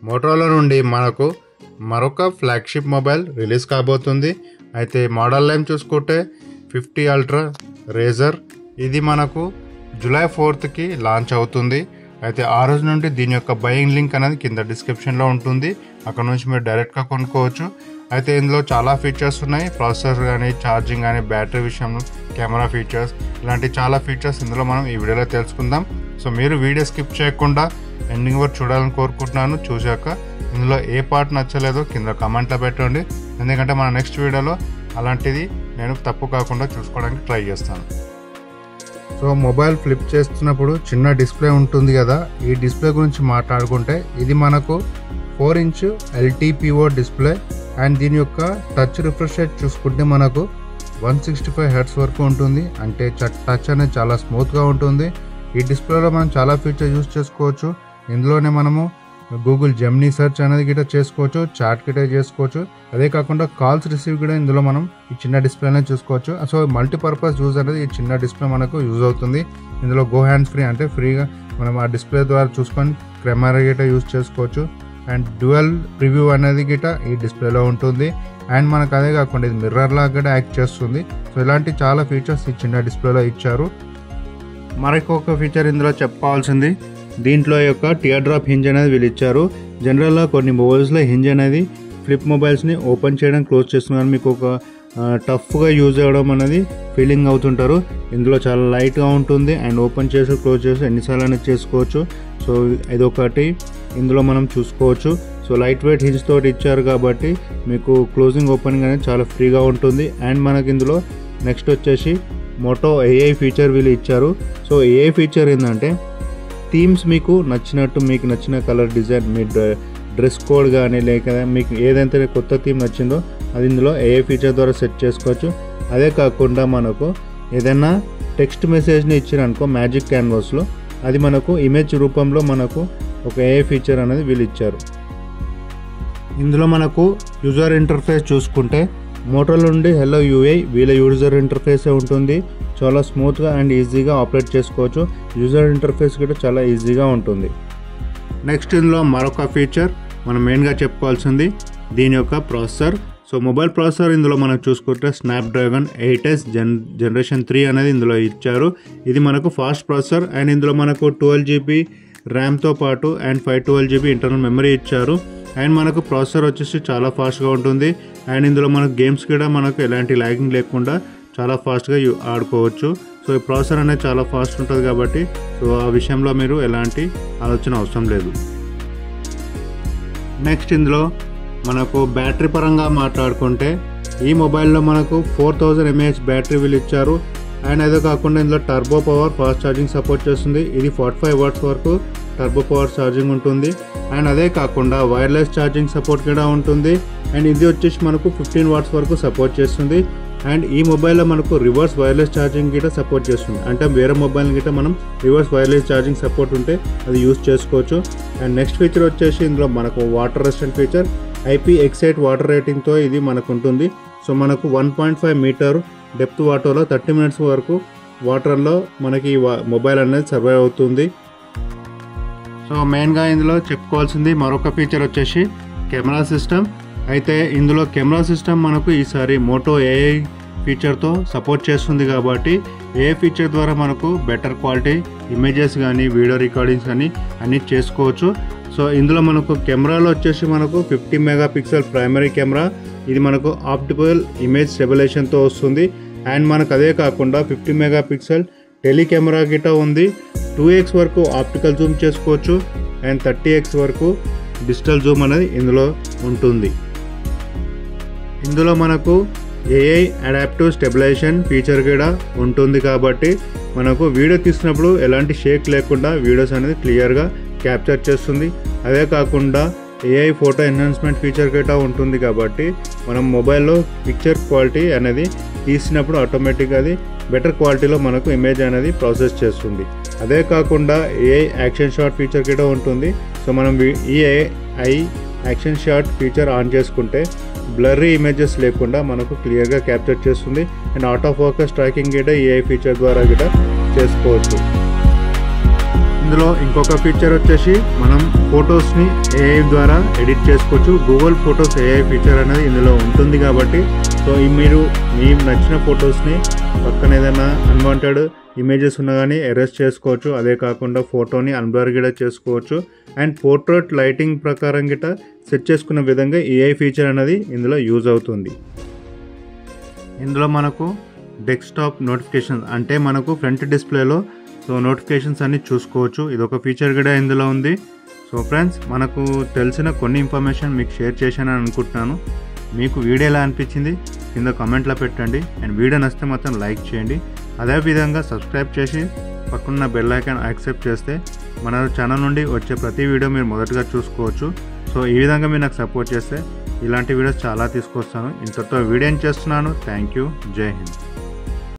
Motorola నుండి మనకు మరొక ఫ్లాగ్షిప్ మొబైల్ రిలీజ్ కాబోతుంది. అయితే మోడల్ నేమ్ చూసుకుంటే 50 అల్ట్రా రేజర్. ఇది మనకు జూలై 4కి లాంచ్ అవుతుంది. అయితే ఆ రోజు నుండి దీని యొక్క బయింగ్ లింక్ అనేది కింద డిస్క్రిప్షన్లో ఉంటుంది. అక్కడ నుంచి మీరు డైరెక్ట్గా కొనుక్కోవచ్చు. అయితే ఇందులో చాలా ఫీచర్స్ ఉన్నాయి. ప్రాసెసర్ కానీ, ఛార్జింగ్ కానీ, బ్యాటరీ విషయంలో, కెమెరా ఫీచర్స్, ఇలాంటి చాలా ఫీచర్స్ ఇందులో మనం ఈ వీడియోలో తెలుసుకుందాం. సో మీరు వీడియో స్కిప్ చేయకుండా ఎండింగ్ వరకు చూడాలని కోరుకుంటున్నాను. చూశాక ఇందులో ఏ పార్ట్ నచ్చలేదో కింద కామెంట్లో పెట్టండి. ఎందుకంటే మన నెక్స్ట్ వీడియోలో అలాంటిది నేను తప్పు కాకుండా చూసుకోవడానికి ట్రై చేస్తాను. సో మొబైల్ ఫ్లిప్ చేస్తున్నప్పుడు చిన్న డిస్ప్లే ఉంటుంది కదా, ఈ డిస్ప్లే గురించి మాట్లాడుకుంటే ఇది మనకు 4" LTPO డిస్ప్లే. అండ్ దీని యొక్క టచ్ రిఫ్రెష్ రేట్ చూసుకుంటే మనకు 165 Hz వరకు ఉంటుంది. అంటే టచ్ అనేది చాలా స్మూత్గా ఉంటుంది. ఈ డిస్ప్లేలో మనం చాలా ఫీచర్స్ యూజ్ చేసుకోవచ్చు. ఇందులోనే మనము గూగుల్ జెమినీ సెర్చ్ అనేది గిట్ట చేసుకోవచ్చు, చాట్ గిట్ట చేసుకోవచ్చు. అదే కాకుండా కాల్స్ రిసీవ్ కూడా ఇందులో మనం ఈ చిన్న డిస్ప్లేనే చూసుకోవచ్చు. సో మల్టీపర్పస్ యూజ్ అనేది ఈ చిన్న డిస్ప్లే మనకు యూజ్ అవుతుంది. ఇందులో గో హ్యాండ్స్ ఫ్రీ, అంటే ఫ్రీగా మనం ఆ డిస్ప్లే ద్వారా చూసుకొని కెమెరా గిట్ట యూజ్ చేసుకోవచ్చు. అండ్ డ్యూయల్ ప్రివ్యూ అనేది గిట్ట ఈ డిస్ప్లేలో ఉంటుంది. అండ్ మనకు అదే కాకుండా ఇది మిర్రర్ లాగా కూడా యాక్ట్ చేస్తుంది. సో ఇలాంటి చాలా ఫీచర్స్ ఈ చిన్న డిస్ప్లేలో ఇచ్చారు. మరొక ఫీచర్ ఇందులో చెప్పాల్సింది, దీంట్లో యొక్క టియర్ డ్రాప్ హింజ్ అనేది వీళ్ళు ఇచ్చారు. జనరల్గా కొన్ని మొబైల్స్లో హింజ్ అనేది ఫ్లిప్ మొబైల్స్ని ఓపెన్ చేయడం, క్లోజ్ చేస్తున్నారు, మీకు ఒక టఫ్గా యూజ్ అవ్వడం అనేది ఫీలింగ్ అవుతుంటారు. ఇందులో చాలా లైట్గా ఉంటుంది. అండ్ ఓపెన్ చేసి క్లోజ్ చేసి ఎన్నిసార్లు అనేది చేసుకోవచ్చు. సో ఇదొకటి ఇందులో మనం చూసుకోవచ్చు. సో లైట్ వెయిట్ హింజ్ తోటి ఇచ్చారు కాబట్టి మీకు క్లోజింగ్ ఓపెనింగ్ అనేది చాలా ఫ్రీగా ఉంటుంది. అండ్ మనకి ఇందులో నెక్స్ట్ వచ్చేసి మోటో AI ఫీచర్ వీళ్ళు ఇచ్చారు. సో AI ఫీచర్ ఏంటంటే థీమ్స్ మీకు నచ్చినట్టు, మీకు నచ్చిన కలర్ డిజైన్, మీ డ్రెస్ కోడ్ కానీ లేక మీకు ఏదైతే కొత్త థీమ్ నచ్చిందో అది ఇందులో AI ఫీచర్ ద్వారా సెట్ చేసుకోవచ్చు. అదే కాకుండా మనకు ఏదైనా టెక్స్ట్ మెసేజ్ని ఇచ్చారనుకో మ్యాజిక్ క్యాన్వాస్లో, అది మనకు ఇమేజ్ రూపంలో మనకు ఒక AI ఫీచర్ అనేది వీళ్ళు ఇచ్చారు. ఇందులో మనకు యూజర్ ఇంటర్ఫేస్ చూసుకుంటే మోటరోలా నుండి హెలో UI వీళ్ళ యూజర్ ఇంటర్ఫేసే ఉంటుంది. చాలా స్మూత్గా అండ్ ఈజీగా ఆపరేట్ చేసుకోవచ్చు. యూజర్ ఇంటర్ఫేస్ కూడా చాలా ఈజీగా ఉంటుంది. నెక్స్ట్ ఇందులో మరొక ఫీచర్ మనం మెయిన్గా చెప్పుకోవాల్సింది దీని యొక్క ప్రాసెసర్. సో మొబైల్ ప్రాసెసర్ ఇందులో మనం చూసుకుంటే స్నాప్డ్రాగన్ 8S జనరేషన్ 3 అనేది ఇందులో ఇచ్చారు. ఇది మనకు ఫాస్ట్ ప్రాసెసర్. అండ్ ఇందులో మనకు 12GB ర్యామ్తో పాటు అండ్ 512GB ఇంటర్నల్ మెమరీ ఇచ్చారు. అండ్ మనకు ప్రాసెసర్ వచ్చేసి చాలా ఫాస్ట్గా ఉంటుంది. అండ్ ఇందులో మనకు గేమ్స్ కూడా మనకు ఎలాంటి లాగింగ్ లేకుండా చాలా ఫాస్ట్గా ఆడుకోవచ్చు. సో ఈ ప్రాసెసర్ అనేది చాలా ఫాస్ట్ ఉంటుంది కాబట్టి సో ఆ విషయంలో మీరు ఎలాంటి ఆలోచన అవసరం లేదు. నెక్స్ట్ ఇందులో మనకు బ్యాటరీ పరంగా మాట్లాడుకుంటే ఈ మొబైల్లో మనకు 4000 mAh బ్యాటరీ వీళ్ళు ఇచ్చారు. అండ్ అదే కాకుండా ఇందులో turbo power fast charging support చేస్తుంది. ఇది 45 వాట్స్ వరకు టర్బో పవర్ ఛార్జింగ్ ఉంటుంది. అండ్ అదే కాకుండా వైర్లెస్ ఛార్జింగ్ సపోర్ట్ కూడా ఉంటుంది. అండ్ ఇది వచ్చేసి మనకు 15 వాట్స్ వరకు సపోర్ట్ చేస్తుంది. అండ్ ఈ మొబైల్లో మనకు రివర్స్ వైర్లెస్ ఛార్జింగ్ గిట్ట సపోర్ట్ చేస్తుంది. అంటే వేరే మొబైల్ గిట్ట మనం రివర్స్ వైర్లెస్ ఛార్జింగ్ సపోర్ట్ ఉంటే అది యూజ్ చేసుకోవచ్చు. అండ్ నెక్స్ట్ ఫీచర్ వచ్చేసి ఇందులో మనకు water resistant feature, IPX8 water రేటింగ్తో ఇది మనకు ఉంటుంది. సో మనకు 1.5 మీటర్ డెప్త్ వాటర్లో 30 minutes వరకు వాటర్లో మనకి మొబైల్ అనేది సర్వైవ్ అవుతుంది. సో మెయిన్గా ఇందులో చెప్పుకోవాల్సింది మరొక ఫీచర్ వచ్చేసి కెమెరా సిస్టమ్. అయితే ఇందులో కెమెరా సిస్టమ్ మనకు ఈసారి మోటో AI ఫీచర్తో సపోర్ట్ చేస్తుంది కాబట్టి AI ఫీచర్ ద్వారా మనకు బెటర్ క్వాలిటీ ఇమేజెస్ కానీ, వీడియో రికార్డింగ్స్ కానీ అన్నీ చేసుకోవచ్చు. సో ఇందులో మనకు కెమెరాలో వచ్చేసి మనకు 50 MP ప్రైమరీ కెమెరా, ఇది మనకు ఆప్టికల్ ఇమేజ్ స్టెబిలైజేషన్తో వస్తుంది. అండ్ మనకు అదే కాకుండా 50 MP టెలి కెమెరా గిట్ట ఉంది. 2x వరకు ఆప్టికల్ జూమ్ చేసుకోవచ్చు. అండ్ 30x వరకు డిజిటల్ జూమ్ అనేది ఇందులో ఉంటుంది. ఇందులో మనకు AI అడాప్టివ్ స్టెబిలైజేషన్ ఫీచర్ కూడా ఉంటుంది కాబట్టి మనకు వీడియో తీసినప్పుడు ఎలాంటి షేక్ లేకుండా వీడియోస్ అనేది క్లియర్గా క్యాప్చర్ చేస్తుంది. అదే కాకుండా AI ఫోటో ఎన్హాన్స్మెంట్ ఫీచర్ కూడా ఉంటుంది కాబట్టి మనం మొబైల్లో పిక్చర్ క్వాలిటీ అనేది తీసినప్పుడు ఆటోమేటిక్గా అది బెటర్ క్వాలిటీలో మనకు ఇమేజ్ అనేది ప్రాసెస్ చేస్తుంది. అదే కాకుండా AI యాక్షన్ షాట్ ఫీచర్ కూడా ఉంటుంది. సో మనం ఈ AI action shot feature on చేసుకుంటే బ్లర్రీ ఇమేజెస్ లేకుండా మనకు క్లియర్గా క్యాప్చర్ చేస్తుంది. అండ్ ఆటో ఫోకస్ ట్రాకింగ్ కూడా AI ఫీచర్ ద్వారా కూడా చేసుకోవచ్చు. ఇందులో ఇంకొక ఫీచర్ వచ్చేసి మనం ఫొటోస్ని ఏఐ ద్వారా ఎడిట్ చేసుకోవచ్చు. గూగుల్ ఫొటోస్ ఏఐ ఫీచర్ అనేది ఇందులో ఉంటుంది కాబట్టి సో మీరు నచ్చిన ఫొటోస్ని పక్కన ఏదైనా అన్వాంటెడ్ ఇమేజెస్ ఉన్నా కానీ ఎరేస్ చేసుకోవచ్చు. అదే కాకుండా ఫోటోని అన్బ్లర్ గిట చేసుకోవచ్చు. అండ్ పోర్ట్రేట్ లైటింగ్ ప్రకారం గిట సెట్ చేసుకున్న విధంగా ఏఐ ఫీచర్ అనేది ఇందులో యూజ్ అవుతుంది. ఇందులో మనకు డెస్క్టాప్ నోటిఫికేషన్స్ అంటే మనకు ఫ్రంట్ డిస్ప్లేలో సో నోటిఫికేషన్స్ అన్ని చూసుకోవచ్చు. ఇదొక ఫీచర్ కూడా ఇందులో ఉంది. సో ఫ్రెండ్స్, మనకు తెలిసిన కొన్ని ఇన్ఫర్మేషన్ మీకు షేర్ చేశానని అనుకుంటున్నాను. మీకు వీడియో ఎలా అనిపించింది కింద కామెంట్లో పెట్టండి. అండ్ వీడియో నచ్చితే మాత్రం లైక్ చేయండి. అదేవిధంగా సబ్స్క్రైబ్ చేసి పక్కన బెల్ ఐకాన్ యాక్సెప్ట్ చేస్తే మన ఛానల్ నుండి వచ్చే ప్రతి వీడియో మీరు మొదటగా చూసుకోవచ్చు. సో ఈ విధంగా మీరు నాకు సపోర్ట్ చేస్తే ఇలాంటి వీడియోస్ చాలా తీసుకొస్తాను. ఇంతతో వీడియో చేస్తున్నాను. Thank you. జై హింద్.